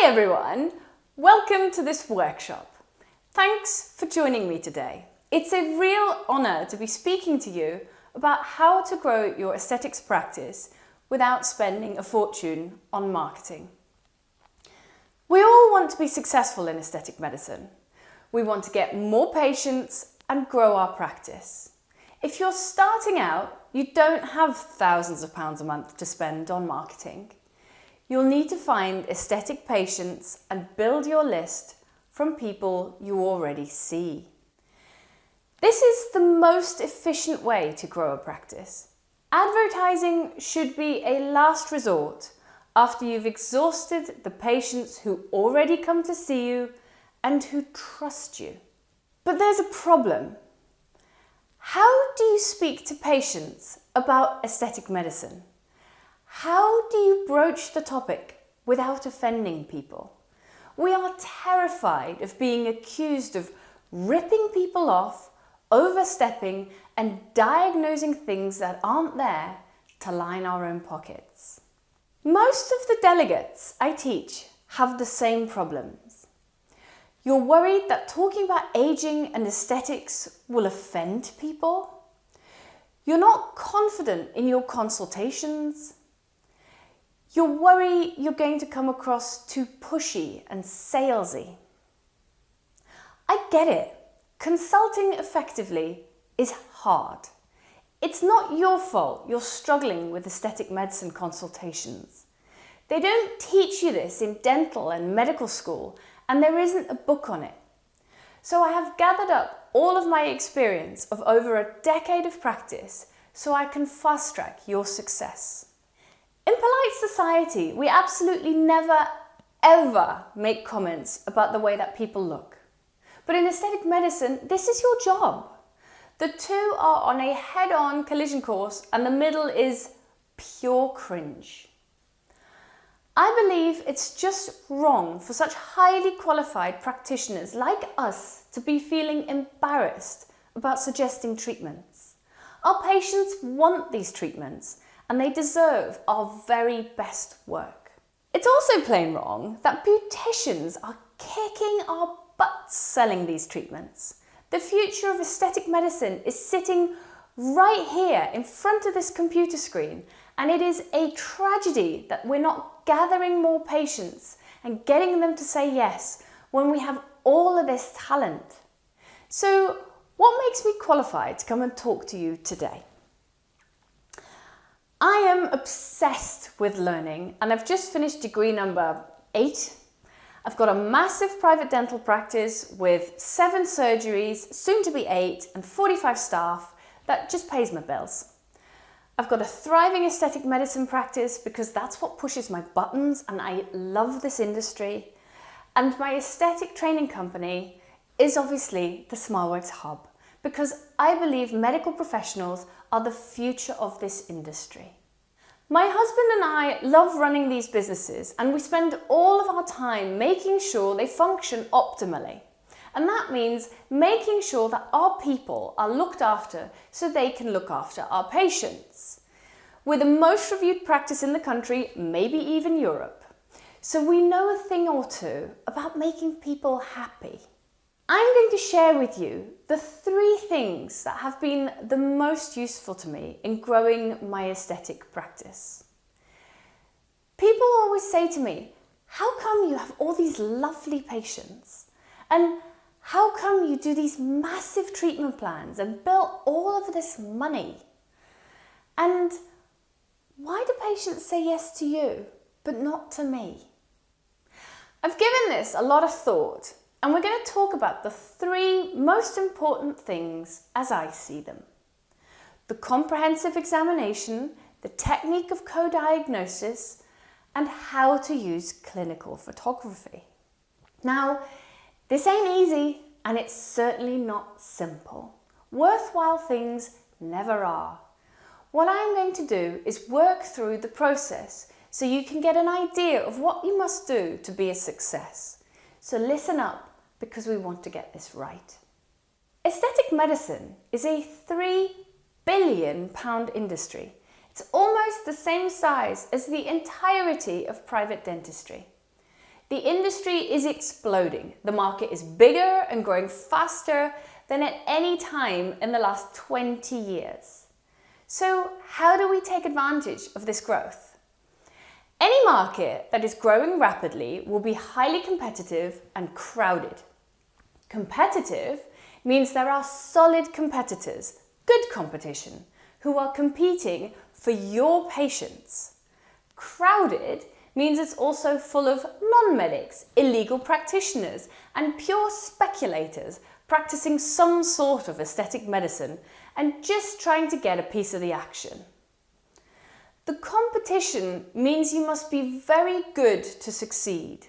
Hi everyone, welcome to this workshop. Thanks for joining me today. It's a real honour to be speaking to you about how to grow your aesthetics practice without spending a fortune on marketing. We all want to be successful in aesthetic medicine. We want to get more patients and grow our practice. If you're starting out, you don't have thousands of pounds a month to spend on marketing. You'll need to find aesthetic patients and build your list from people you already see. This is the most efficient way to grow a practice. Advertising should be a last resort after you've exhausted the patients who already come to see you and who trust you. But there's a problem. How do you speak to patients about aesthetic medicine? How do you broach the topic without offending people? We are terrified of being accused of ripping people off, overstepping, and diagnosing things that aren't there to line our own pockets. Most of the delegates I teach have the same problems. You're worried that talking about aging and aesthetics will offend people. You're not confident in your consultations. You worry you're going to come across too pushy and salesy. I get it. Consulting effectively is hard. It's not your fault you're struggling with aesthetic medicine consultations. They don't teach you this in dental and medical school, and there isn't a book on it. So I have gathered up all of my experience of over a decade of practice so I can fast-track your success. In polite society, we absolutely never, ever make comments about the way that people look. But in aesthetic medicine, this is your job. The two are on a head-on collision course and the middle is pure cringe. I believe it's just wrong for such highly qualified practitioners like us to be feeling embarrassed about suggesting treatments. Our patients want these treatments and they deserve our very best work. It's also plain wrong that beauticians are kicking our butts selling these treatments. The future of aesthetic medicine is sitting right here in front of this computer screen, and it is a tragedy that we're not gathering more patients and getting them to say yes when we have all of this talent. So, what makes me qualified to come and talk to you today? I am obsessed with learning and I've just finished degree number 8. I've got a massive private dental practice with 7 surgeries, soon to be 8, and 45 staff that just pays my bills. I've got a thriving aesthetic medicine practice because that's what pushes my buttons and I love this industry. And my aesthetic training company is obviously the SmileWorks Hub because I believe medical professionals are the future of this industry. My husband and I love running these businesses and we spend all of our time making sure they function optimally. And that means making sure that our people are looked after so they can look after our patients. We're the most reviewed practice in the country, maybe even Europe. So we know a thing or two about making people happy. I'm going to share with you the 3 things that have been the most useful to me in growing my aesthetic practice. People always say to me, how come you have all these lovely patients? And how come you do these massive treatment plans and bill all of this money? And why do patients say yes to you, but not to me? I've given this a lot of thought. And we're going to talk about the 3 most important things as I see them. The comprehensive examination, the technique of co-diagnosis, and how to use clinical photography. Now, this ain't easy and it's certainly not simple. Worthwhile things never are. What I'm going to do is work through the process so you can get an idea of what you must do to be a success. So listen up, because we want to get this right. Aesthetic medicine is a £3 billion industry. It's almost the same size as the entirety of private dentistry. The industry is exploding. The market is bigger and growing faster than at any time in the last 20 years. So how do we take advantage of this growth? Any market that is growing rapidly will be highly competitive and crowded. Competitive means there are solid competitors, good competition, who are competing for your patients. Crowded means it's also full of non-medics, illegal practitioners, and pure speculators practicing some sort of aesthetic medicine and just trying to get a piece of the action. The competition means you must be very good to succeed,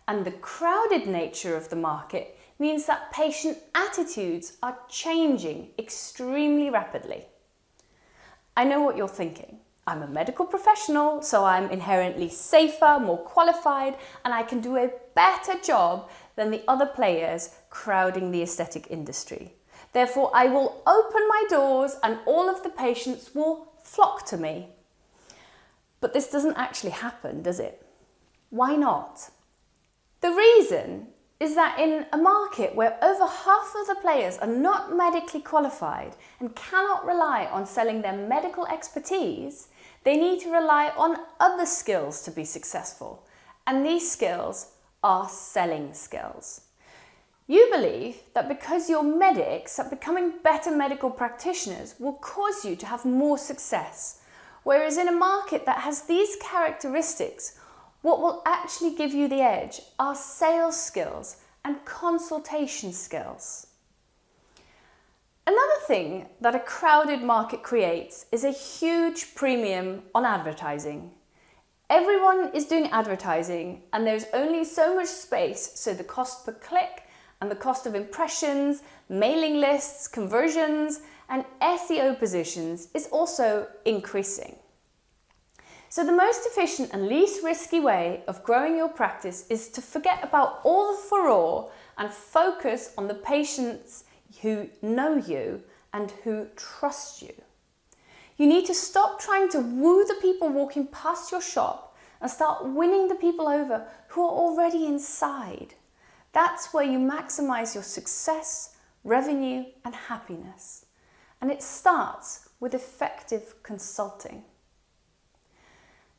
and the crowded nature of the market means that patient attitudes are changing extremely rapidly. I know what you're thinking. I'm a medical professional, so I'm inherently safer, more qualified, and I can do a better job than the other players crowding the aesthetic industry. Therefore, I will open my doors and all of the patients will flock to me. But this doesn't actually happen, does it? Why not? The reason is that in a market where over half of the players are not medically qualified and cannot rely on selling their medical expertise, they need to rely on other skills to be successful. And these skills are selling skills. You believe that because you're medics, that becoming better medical practitioners will cause you to have more success. Whereas in a market that has these characteristics, what will actually give you the edge are sales skills and consultation skills. Another thing that a crowded market creates is a huge premium on advertising. Everyone is doing advertising and there's only so much space, so the cost per click and the cost of impressions, mailing lists, conversions, and SEO positions is also increasing. So the most efficient and least risky way of growing your practice is to forget about all the furore and focus on the patients who know you and who trust you. You need to stop trying to woo the people walking past your shop and start winning the people over who are already inside. That's where you maximize your success, revenue, and happiness. And it starts with effective consulting.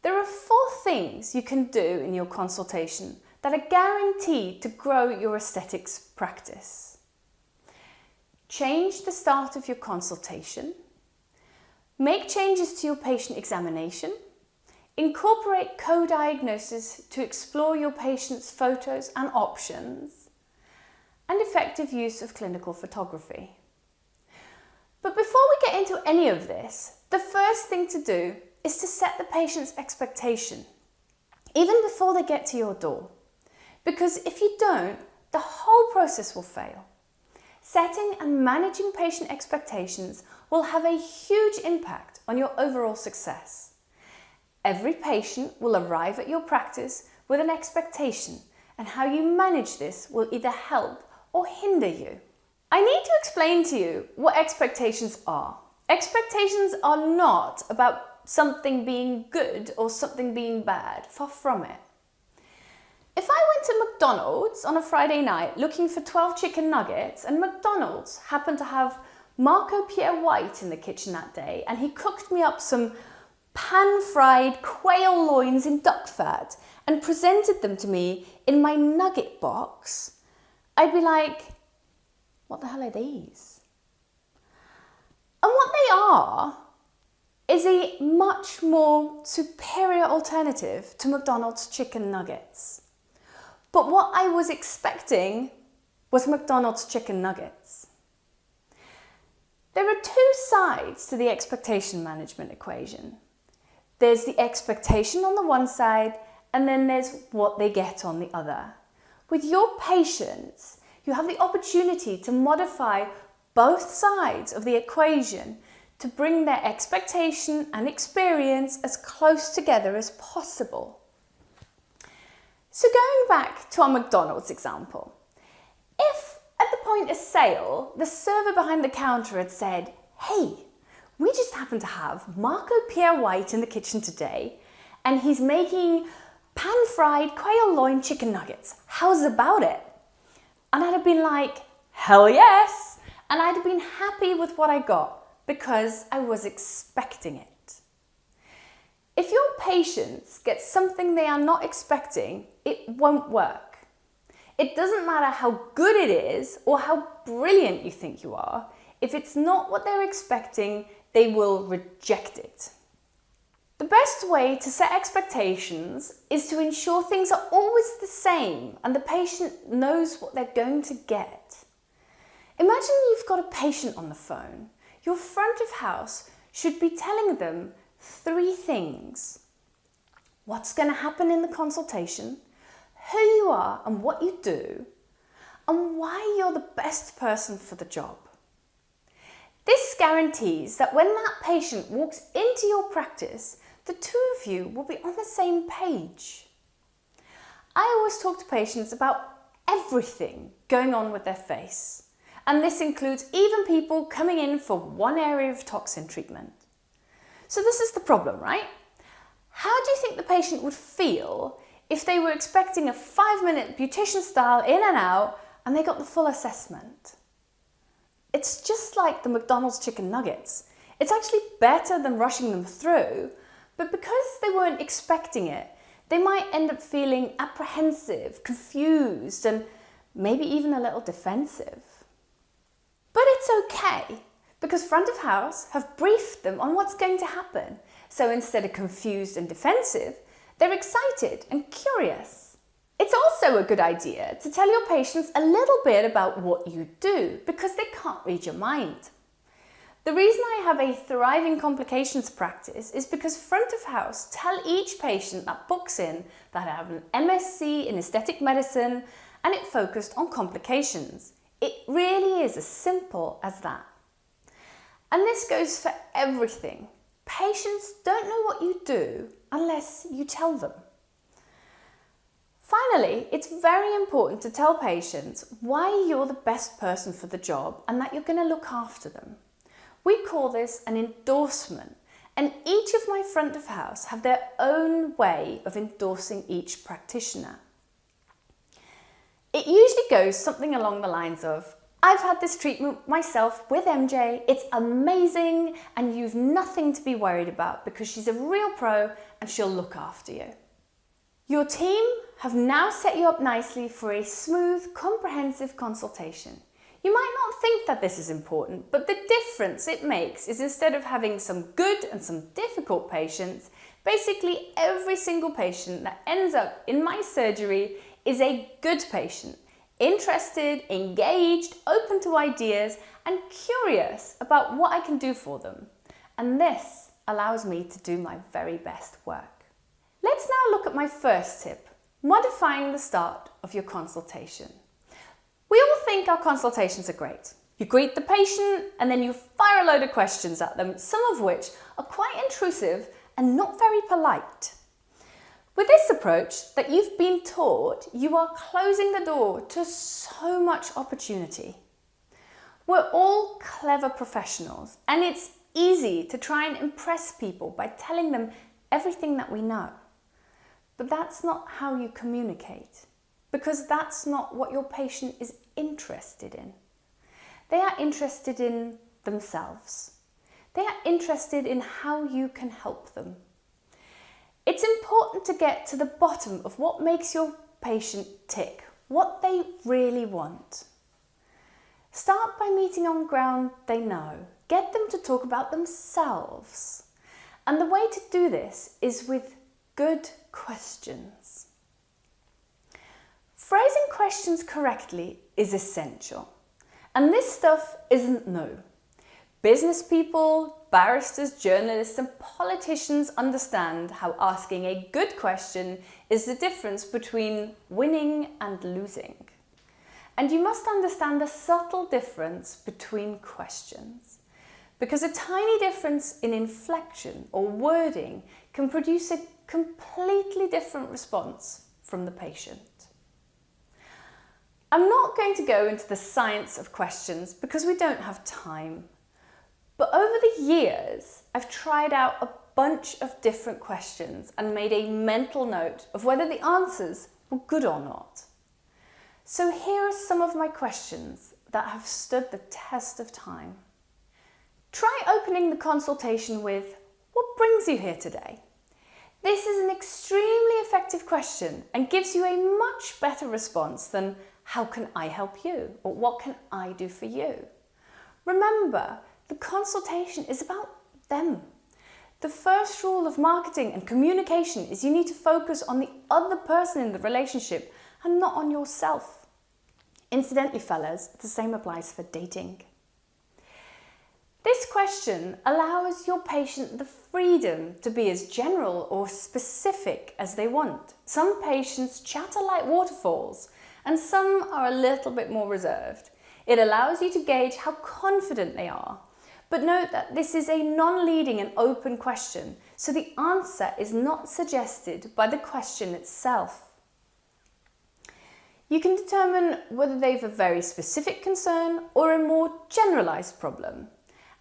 There are 4 things you can do in your consultation that are guaranteed to grow your aesthetics practice. Change the start of your consultation. Make changes to your patient examination. Incorporate co-diagnosis to explore your patient's photos and options. And effective use of clinical photography. But before we get into any of this, the first thing to do is to set the patient's expectation, even before they get to your door. Because if you don't, the whole process will fail. Setting and managing patient expectations will have a huge impact on your overall success. Every patient will arrive at your practice with an expectation, and how you manage this will either help or hinder you. I need to explain to you what expectations are. Expectations are not about something being good or something being bad, far from it. If I went to McDonald's on a Friday night looking for 12 chicken nuggets and McDonald's happened to have Marco Pierre White in the kitchen that day and he cooked me up some pan-fried quail loins in duck fat and presented them to me in my nugget box, I'd be like, what the hell are these? And what they are is a much more superior alternative to McDonald's chicken nuggets. But what I was expecting was McDonald's chicken nuggets. There are 2 sides to the expectation management equation. There's the expectation on the one side, and then there's what they get on the other. With your patients, you have the opportunity to modify both sides of the equation to bring their expectation and experience as close together as possible. So going back to our McDonald's example, if at the point of sale, the server behind the counter had said, hey, we just happen to have Marco Pierre White in the kitchen today, and he's making pan-fried quail loin chicken nuggets. How's about it? And I'd have been like, hell yes! And I'd have been happy with what I got because I was expecting it. If your patients get something they are not expecting, it won't work. It doesn't matter how good it is or how brilliant you think you are. If it's not what they're expecting, they will reject it. The best way to set expectations is to ensure things are always the same and the patient knows what they're going to get. Imagine you've got a patient on the phone. Your front of house should be telling them 3 things: what's going to happen in the consultation, who you are and what you do, and why you're the best person for the job. This guarantees that when that patient walks into your practice, the 2 of you will be on the same page. I always talk to patients about everything going on with their face, and this includes even people coming in for one area of toxin treatment. So this is the problem, right? How do you think the patient would feel if they were expecting a 5-minute beautician style in and out and they got the full assessment? It's just like the McDonald's chicken nuggets. It's actually better than rushing them through, but because they weren't expecting it, they might end up feeling apprehensive, confused, and maybe even a little defensive. But it's okay, because front of house have briefed them on what's going to happen. So instead of confused and defensive, they're excited and curious. It's also a good idea to tell your patients a little bit about what you do, because they can't read your mind. The reason I have a thriving complications practice is because front of house tell each patient that books in that I have an MSc in aesthetic medicine and it focused on complications. It really is as simple as that. And this goes for everything. Patients don't know what you do unless you tell them. Finally, it's very important to tell patients why you're the best person for the job and that you're going to look after them. We call this an endorsement, and each of my front of house have their own way of endorsing each practitioner. It usually goes something along the lines of, I've had this treatment myself with MJ, it's amazing, and you've nothing to be worried about because she's a real pro and she'll look after you. Your team have now set you up nicely for a smooth, comprehensive consultation. You might not think that this is important, but the difference it makes is instead of having some good and some difficult patients, basically every single patient that ends up in my surgery is a good patient, interested, engaged, open to ideas, and curious about what I can do for them. And this allows me to do my very best work. Let's now look at my first tip, modifying the start of your consultation. We all think our consultations are great. You greet the patient and then you fire a load of questions at them, some of which are quite intrusive and not very polite. With this approach that you've been taught, you are closing the door to so much opportunity. We're all clever professionals and it's easy to try and impress people by telling them everything that we know. But that's not how you communicate, because that's not what your patient is interested in. They are interested in themselves. They are interested in how you can help them. It's important to get to the bottom of what makes your patient tick, what they really want. Start by meeting on ground they know. Get them to talk about themselves. And the way to do this is with good questions. Phrasing questions correctly is essential. And this stuff isn't new. Business people, barristers, journalists, and politicians understand how asking a good question is the difference between winning and losing. And you must understand the subtle difference between questions, because a tiny difference in inflection or wording can produce a completely different response from the patient. I'm not going to go into the science of questions because we don't have time. But over the years, I've tried out a bunch of different questions and made a mental note of whether the answers were good or not. So here are some of my questions that have stood the test of time. Try opening the consultation with, "What brings you here today?" This is an extremely effective question and gives you a much better response than, "How can I help you?" or "What can I do for you?" Remember, the consultation is about them. The first rule of marketing and communication is you need to focus on the other person in the relationship and not on yourself. Incidentally, fellas, the same applies for dating. This question allows your patient the freedom to be as general or specific as they want. Some patients chatter like waterfalls, and some are a little bit more reserved. It allows you to gauge how confident they are. But note that this is a non-leading and open question, so the answer is not suggested by the question itself. You can determine whether they have a very specific concern or a more generalized problem.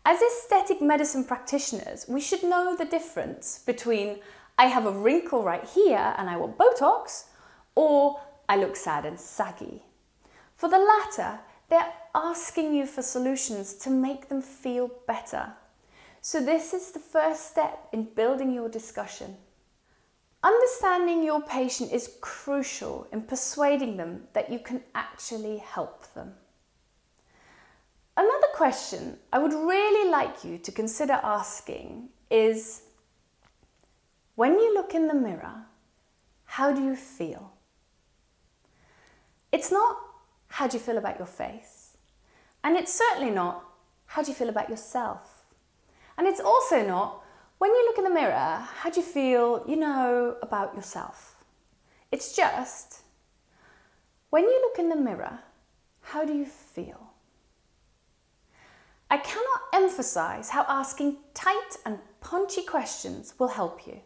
As aesthetic medicine practitioners, we should know the difference between "I have a wrinkle right here and I want Botox" or "I look sad and saggy." For the latter, they're asking you for solutions to make them feel better. So this is the first step in building your discussion. Understanding your patient is crucial in persuading them that you can actually help them. Another question I would really like you to consider asking is, when you look in the mirror, how do you feel? It's not, how do you feel about your face? And it's certainly not, how do you feel about yourself? And it's also not, when you look in the mirror, how do you feel, about yourself? It's just, when you look in the mirror, how do you feel? I cannot emphasize how asking tight and punchy questions will help you.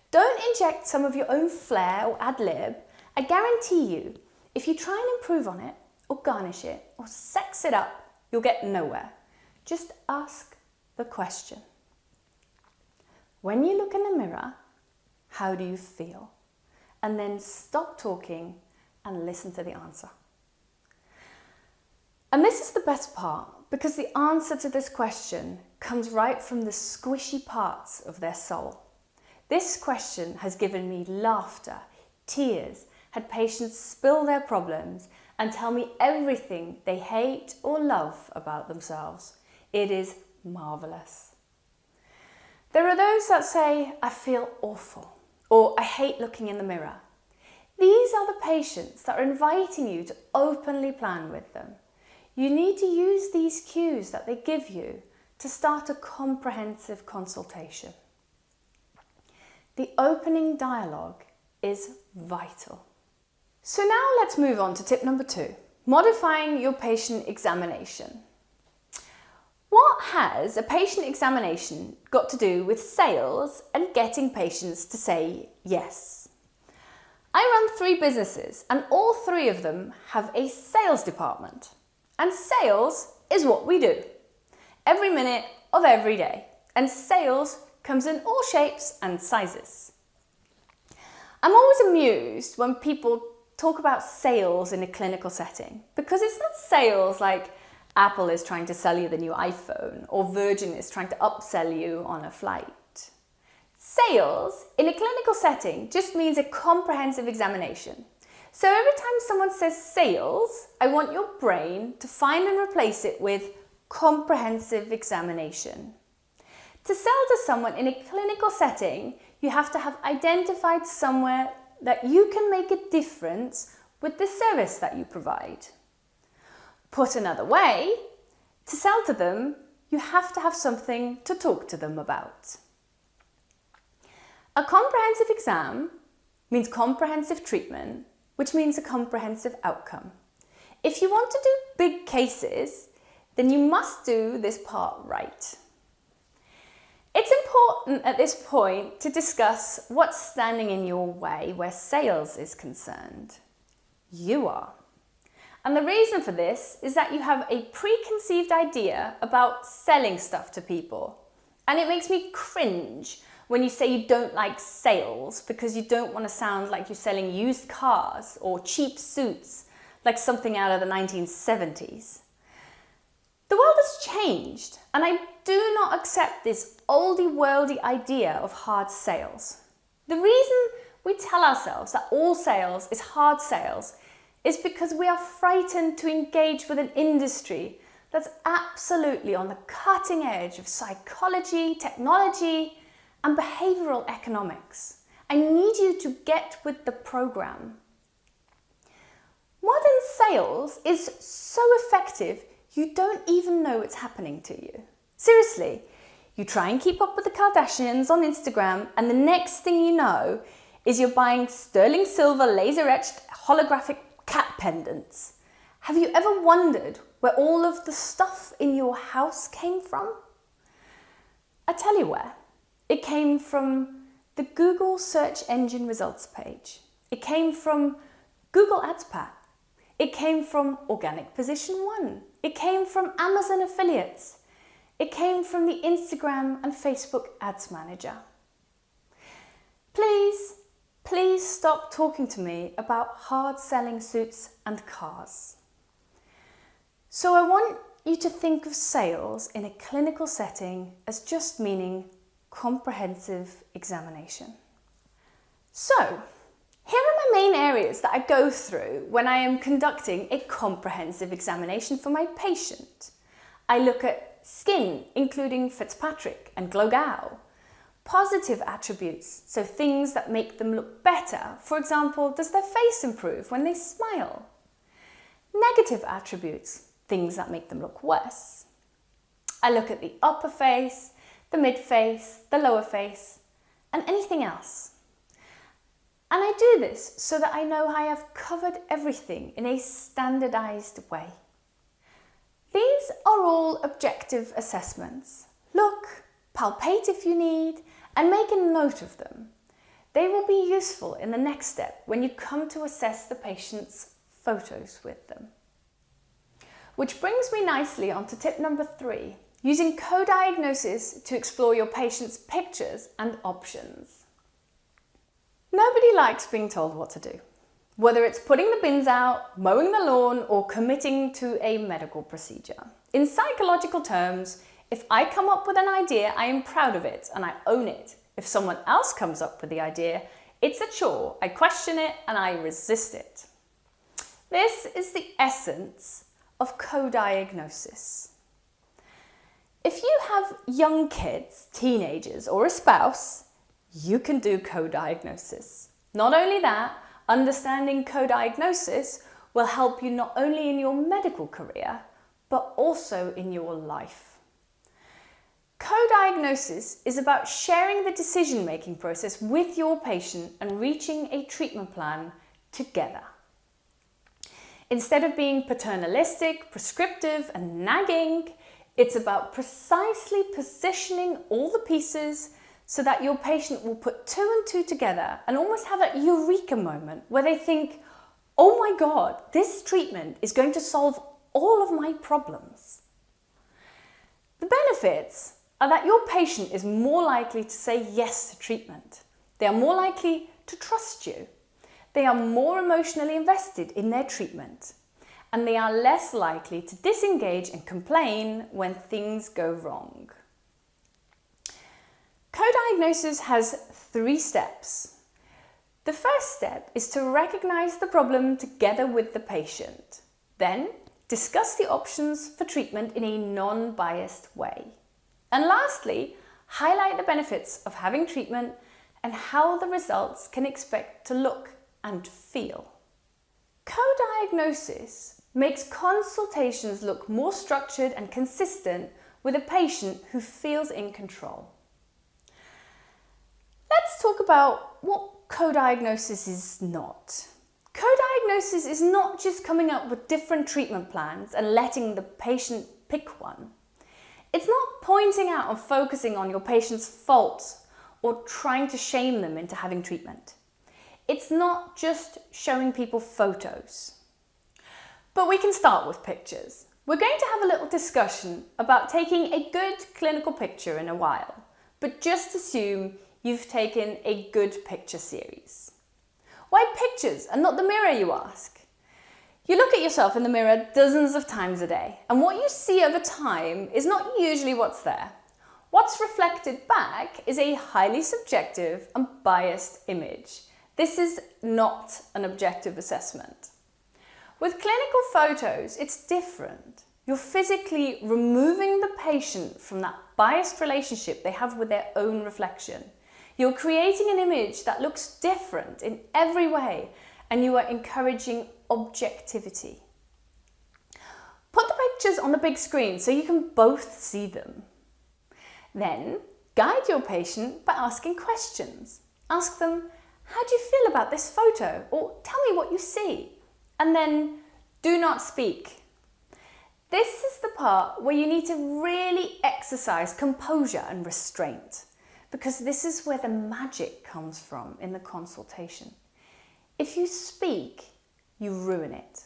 Don't inject some of your own flair or ad lib. I guarantee you, if you try and improve on it, or garnish it, or sex it up, you'll get nowhere. Just ask the question. When you look in the mirror, how do you feel? And then stop talking and listen to the answer. And this is the best part, because the answer to this question comes right from the squishy parts of their soul. This question has given me laughter, tears, had patients spill their problems and tell me everything they hate or love about themselves. It is marvelous. There are those that say, "I feel awful," or "I hate looking in the mirror." These are the patients that are inviting you to openly plan with them. You need to use these cues that they give you to start a comprehensive consultation. The opening dialogue is vital. So now let's move on to tip number 2, modifying your patient examination. What has a patient examination got to do with sales and getting patients to say yes? I run 3 businesses and all 3 of them have a sales department. And sales is what we do every minute of every day. And sales comes in all shapes and sizes. I'm always amused when people talk about sales in a clinical setting, because it's not sales like Apple is trying to sell you the new iPhone or Virgin is trying to upsell you on a flight. Sales in a clinical setting just means a comprehensive examination. So every time someone says sales, I want your brain to find and replace it with comprehensive examination. To sell to someone in a clinical setting, you have to have identified somewhere that you can make a difference with the service that you provide. Put another way, to sell to them, you have to have something to talk to them about. A comprehensive exam means comprehensive treatment, which means a comprehensive outcome. If you want to do big cases, then you must do this part right. It's important at this point to discuss what's standing in your way where sales is concerned. You are. And the reason for this is that you have a preconceived idea about selling stuff to people. And it makes me cringe when you say you don't like sales because you don't want to sound like you're selling used cars or cheap suits like something out of the 1970s. The world has changed, and I do not accept this oldie-worldy idea of hard sales. The reason we tell ourselves that all sales is hard sales is because we are frightened to engage with an industry that's absolutely on the cutting edge of psychology, technology, and behavioral economics. I need you to get with the program. Modern sales is so effective, you don't even know it's happening to you. Seriously, you try and keep up with the Kardashians on Instagram, and the next thing you know is you're buying sterling silver laser-etched holographic cat pendants. Have you ever wondered where all of the stuff in your house came from? I tell you where. It came from the Google search engine results page. It came from Google Ads Pack. It came from Organic Position 1. It came from Amazon affiliates. It came from the Instagram and Facebook Ads Manager. Please stop talking to me about hard selling suits and cars. So I want you to think of sales in a clinical setting as just meaning comprehensive examination. So, here are my main areas that I go through when I am conducting a comprehensive examination for my patient. I look at skin, including Fitzpatrick and Glogau. Positive attributes, so things that make them look better. For example, does their face improve when they smile? Negative attributes, things that make them look worse. I look at the upper face, the mid face, the lower face, and anything else. And I do this so that I know I have covered everything in a standardized way. These are all objective assessments. Look, palpate if you need, and make a note of them. They will be useful in the next step when you come to assess the patient's photos with them. Which brings me nicely onto tip number 3, using co-diagnosis to explore your patient's pictures and options. Nobody likes being told what to do, whether it's putting the bins out, mowing the lawn, or committing to a medical procedure. In psychological terms, if I come up with an idea, I am proud of it and I own it. If someone else comes up with the idea, it's a chore. I question it and I resist it. This is the essence of co-diagnosis. If you have young kids, teenagers, or a spouse, you can do co-diagnosis. Not only that, understanding co-diagnosis will help you not only in your medical career, but also in your life. Co-diagnosis is about sharing the decision-making process with your patient and reaching a treatment plan together. Instead of being paternalistic, prescriptive, and nagging, it's about precisely positioning all the pieces so that your patient will put 2 and 2 together and almost have a eureka moment where they think, oh my God, this treatment is going to solve all of my problems. The benefits are that your patient is more likely to say yes to treatment. They are more likely to trust you. They are more emotionally invested in their treatment. And they are less likely to disengage and complain when things go wrong. Co-diagnosis has 3 steps. The first step is to recognize the problem together with the patient. Then, discuss the options for treatment in a non-biased way. And lastly, highlight the benefits of having treatment and how the results can expect to look and feel. Co-diagnosis makes consultations look more structured and consistent with a patient who feels in control. Let's talk about what co-diagnosis is not. Co-diagnosis is not just coming up with different treatment plans and letting the patient pick one. It's not pointing out and focusing on your patient's faults or trying to shame them into having treatment. It's not just showing people photos. But we can start with pictures. We're going to have a little discussion about taking a good clinical picture in a while, but just assume you've taken a good picture series. Why pictures and not the mirror, you ask? You look at yourself in the mirror dozens of times a day, and what you see over time is not usually what's there. What's reflected back is a highly subjective and biased image. This is not an objective assessment. With clinical photos, it's different. You're physically removing the patient from that biased relationship they have with their own reflection. You're creating an image that looks different in every way, and you are encouraging objectivity. Put the pictures on the big screen so you can both see them. Then, guide your patient by asking questions. Ask them, how do you feel about this photo? Or tell me what you see. And then, do not speak. This is the part where you need to really exercise composure and restraint, because this is where the magic comes from in the consultation. If you speak, you ruin it.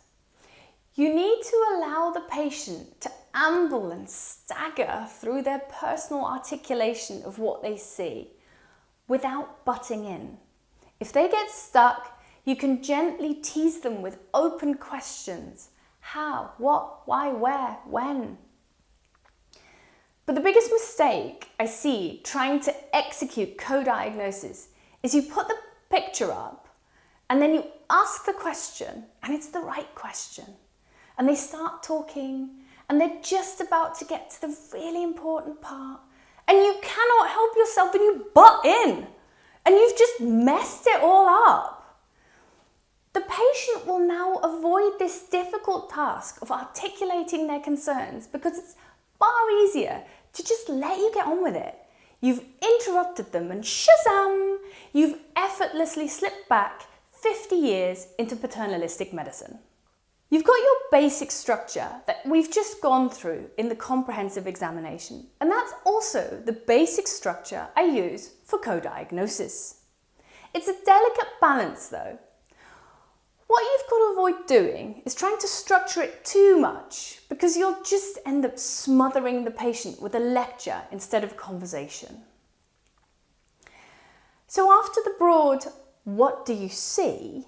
You need to allow the patient to amble and stagger through their personal articulation of what they see without butting in. If they get stuck, you can gently tease them with open questions. How, what, why, where, when? But the biggest mistake I see trying to execute co-diagnosis is you put the picture up and then you ask the question, and it's the right question. And they start talking, and they're just about to get to the really important part. And you cannot help yourself and you butt in. And you've just messed it all up. The patient will now avoid this difficult task of articulating their concerns because it's far easier to just let you get on with it. You've interrupted them and shazam, you've effortlessly slipped back 50 years into paternalistic medicine. You've got your basic structure that we've just gone through in the comprehensive examination, and that's also the basic structure I use for co-diagnosis. It's a delicate balance though. What you've got to avoid doing is trying to structure it too much, because you'll just end up smothering the patient with a lecture instead of conversation. So after the broad, what do you see?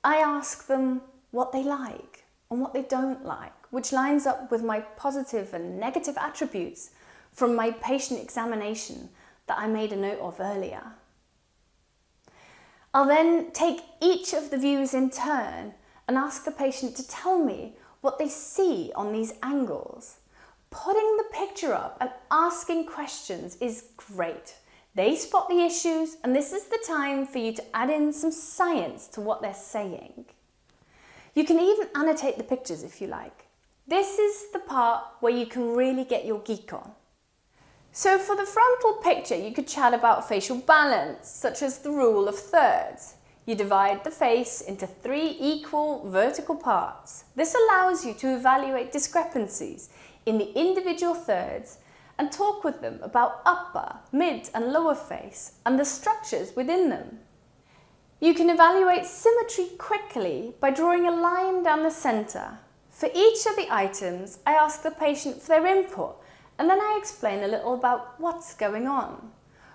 I ask them what they like and what they don't like, which lines up with my positive and negative attributes from my patient examination that I made a note of earlier. I'll then take each of the views in turn and ask the patient to tell me what they see on these angles. Putting the picture up and asking questions is great. They spot the issues, and this is the time for you to add in some science to what they're saying. You can even annotate the pictures if you like. This is the part where you can really get your geek on. So for the frontal picture, you could chat about facial balance, such as the rule of thirds. You divide the face into 3 equal vertical parts. This allows you to evaluate discrepancies in the individual thirds and talk with them about upper, mid and lower face and the structures within them. You can evaluate symmetry quickly by drawing a line down the centre. For each of the items, I ask the patient for their input, and then I explain a little about what's going on.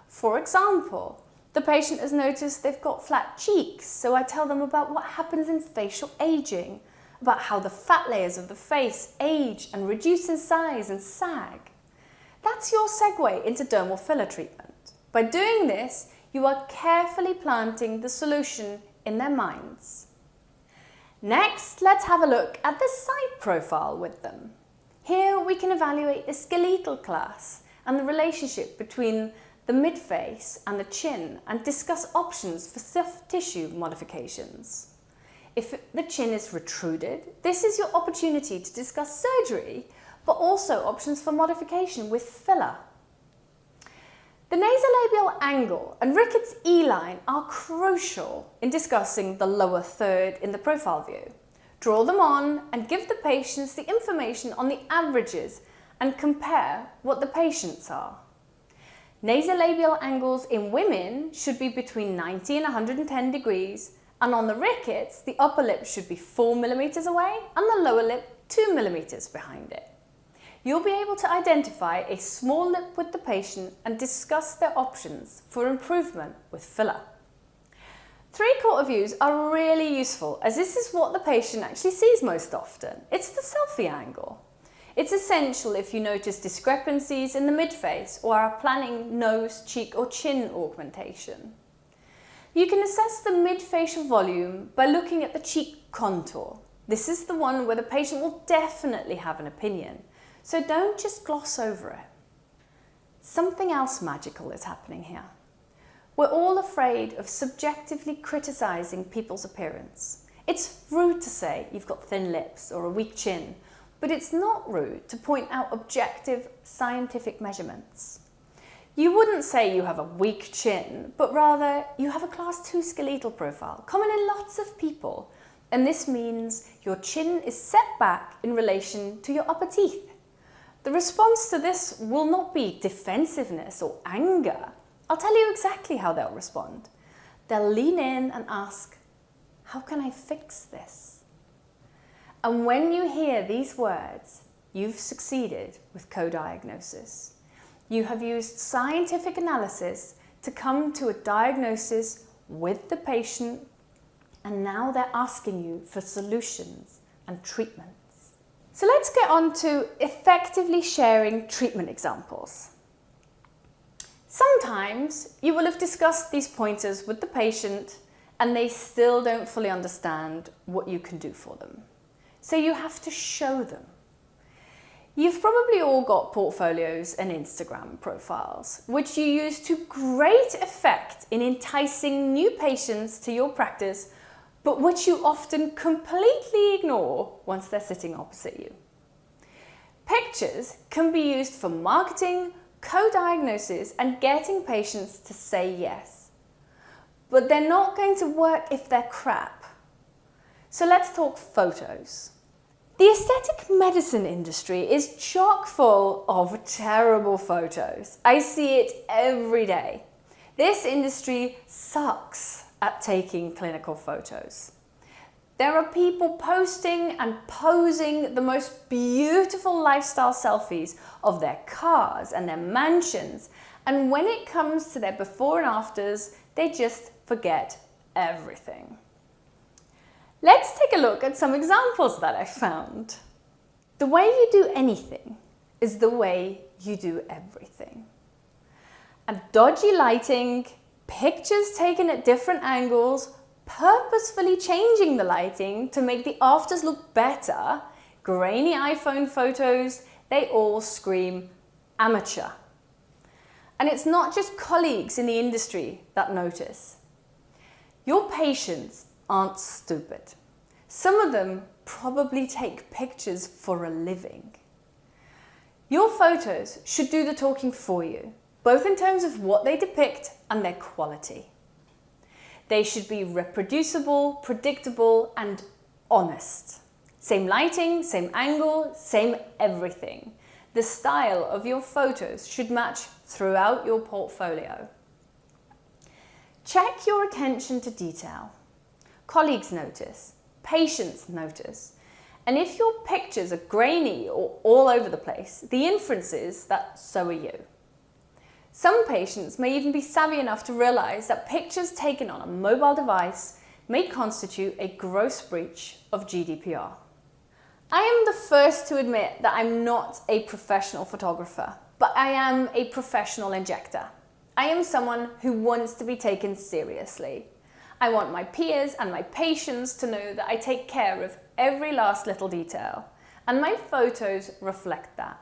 For example, the patient has noticed they've got flat cheeks, so I tell them about what happens in facial aging, about how the fat layers of the face age and reduce in size and sag. That's your segue into dermal filler treatment. By doing this, you are carefully planting the solution in their minds. Next, let's have a look at the side profile with them. Here we can evaluate the skeletal class and the relationship between the midface and the chin and discuss options for soft tissue modifications. If the chin is retruded, this is your opportunity to discuss surgery, but also options for modification with filler. The nasolabial angle and Ricketts E-line are crucial in discussing the lower third in the profile view. Draw them on and give the patients the information on the averages and compare what the patients are. Nasolabial angles in women should be between 90 and 110 degrees, and on the Ricketts, the upper lip should be 4 millimeters away and the lower lip 2 millimeters behind it. You'll be able to identify a small lip with the patient and discuss their options for improvement with filler. Three-quarter views are really useful as this is what the patient actually sees most often. It's the selfie angle. It's essential if you notice discrepancies in the midface or are planning nose, cheek or chin augmentation. You can assess the midfacial volume by looking at the cheek contour. This is the one where the patient will definitely have an opinion, so don't just gloss over it. Something else magical is happening here. We're all afraid of subjectively criticising people's appearance. It's rude to say you've got thin lips or a weak chin, but it's not rude to point out objective scientific measurements. You wouldn't say you have a weak chin, but rather you have a class 2 skeletal profile, common in lots of people, and this means your chin is set back in relation to your upper teeth. The response to this will not be defensiveness or anger. I'll tell you exactly how they'll respond. They'll lean in and ask, "How can I fix this?" And when you hear these words, you've succeeded with co-diagnosis. You have used scientific analysis to come to a diagnosis with the patient, and now they're asking you for solutions and treatments. So let's get on to effectively sharing treatment examples. Sometimes you will have discussed these pointers with the patient and they still don't fully understand what you can do for them. So you have to show them. You've probably all got portfolios and Instagram profiles, which you use to great effect in enticing new patients to your practice, but which you often completely ignore once they're sitting opposite you. Pictures can be used for marketing, co-diagnosis and getting patients to say yes. But they're not going to work if they're crap. So let's talk photos. The aesthetic medicine industry is chock full of terrible photos. I see it every day. This industry sucks at taking clinical photos. There are people posting and posing the most beautiful lifestyle selfies of their cars and their mansions, and when it comes to their before and afters, they just forget everything. Let's take a look at some examples that I found. The way you do anything is the way you do everything. And dodgy lighting, pictures taken at different angles, purposefully changing the lighting to make the afters look better, grainy iPhone photos, they all scream amateur. And it's not just colleagues in the industry that notice. Your patients aren't stupid. Some of them probably take pictures for a living. Your photos should do the talking for you, both in terms of what they depict and their quality. They should be reproducible, predictable, and honest. Same lighting, same angle, same everything. The style of your photos should match throughout your portfolio. Check your attention to detail. Colleagues notice, patients notice, and if your pictures are grainy or all over the place, the inference is that so are you. Some patients may even be savvy enough to realize that pictures taken on a mobile device may constitute a gross breach of GDPR. I am the first to admit that I'm not a professional photographer, but I am a professional injector. I am someone who wants to be taken seriously. I want my peers and my patients to know that I take care of every last little detail, and my photos reflect that,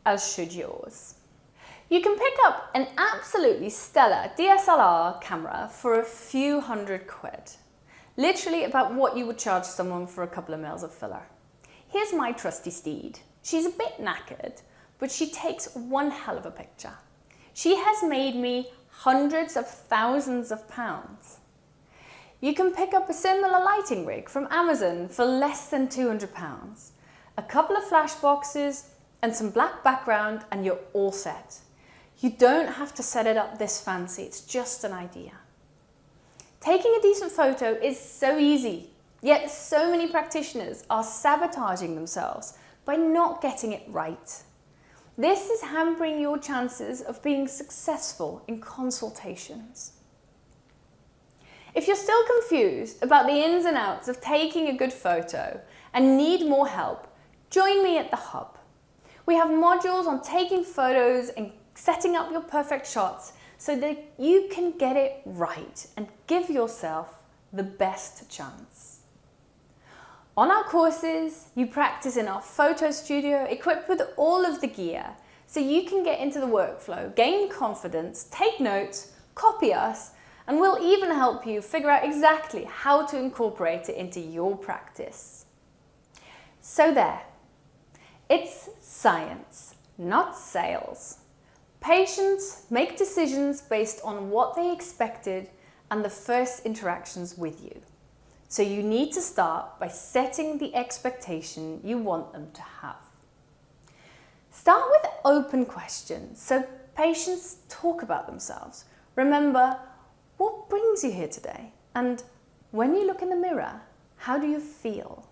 as should yours. You can pick up an absolutely stellar DSLR camera for a few £100. Literally about what you would charge someone for a couple of mils of filler. Here's my trusty steed. She's a bit knackered, but she takes one hell of a picture. She has made me hundreds of thousands of pounds. You can pick up a similar lighting rig from Amazon for less than £200. A couple of flash boxes and some black background and you're all set. You don't have to set it up this fancy, it's just an idea. Taking a decent photo is so easy, yet so many practitioners are sabotaging themselves by not getting it right. This is hampering your chances of being successful in consultations. If you're still confused about the ins and outs of taking a good photo and need more help, join me at the Hub. We have modules on taking photos and setting up your perfect shots so that you can get it right and give yourself the best chance. On our courses, you practice in our photo studio equipped with all of the gear so you can get into the workflow, gain confidence, take notes, copy us, and we'll even help you figure out exactly how to incorporate it into your practice. So there, it's science, not sales. Patients make decisions based on what they expected and the first interactions with you. So you need to start by setting the expectation you want them to have. Start with open questions so patients talk about themselves. Remember, what brings you here today? And when you look in the mirror, how do you feel?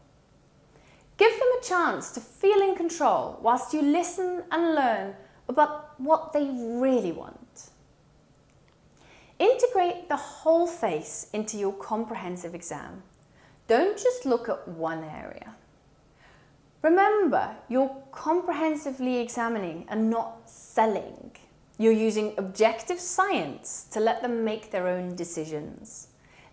Give them a chance to feel in control whilst you listen and learn about what they really want. Integrate the whole face into your comprehensive exam. Don't just look at one area. Remember, you're comprehensively examining and not selling. You're using objective science to let them make their own decisions.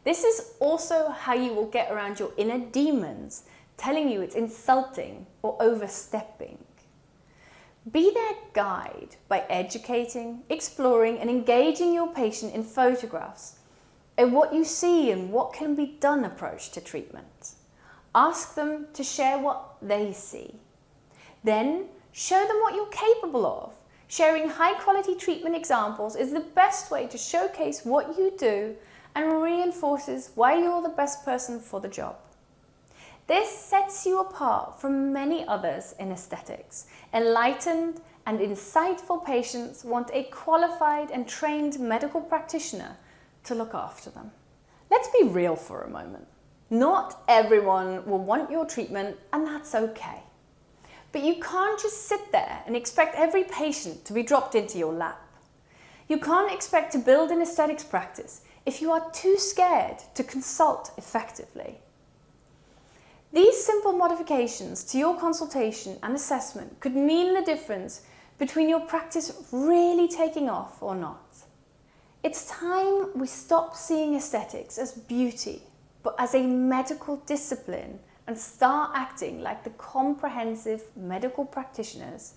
This is also how you will get around your inner demons telling you it's insulting or overstepping. Be their guide by educating, exploring and engaging your patient in photographs, a what you see and what can be done approach to treatment. Ask them to share what they see. Then show them what you're capable of. Sharing high quality treatment examples is the best way to showcase what you do and reinforces why you're the best person for the job. This sets you apart from many others in aesthetics. Enlightened and insightful patients want a qualified and trained medical practitioner to look after them. Let's be real for a moment. Not everyone will want your treatment, and that's okay. But you can't just sit there and expect every patient to be dropped into your lap. You can't expect to build an aesthetics practice if you are too scared to consult effectively. These simple modifications to your consultation and assessment could mean the difference between your practice really taking off or not. It's time we stop seeing aesthetics as beauty, but as a medical discipline and start acting like the comprehensive medical practitioners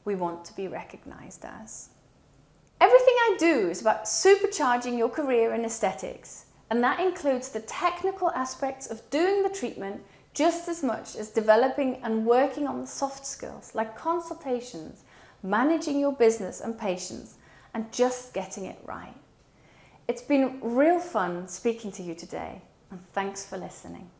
we want to be recognized as. Everything I do is about supercharging your career in aesthetics, and that includes the technical aspects of doing the treatment just as much as developing and working on the soft skills like consultations, managing your business and patients, and just getting it right. It's been real fun speaking to you today, and thanks for listening.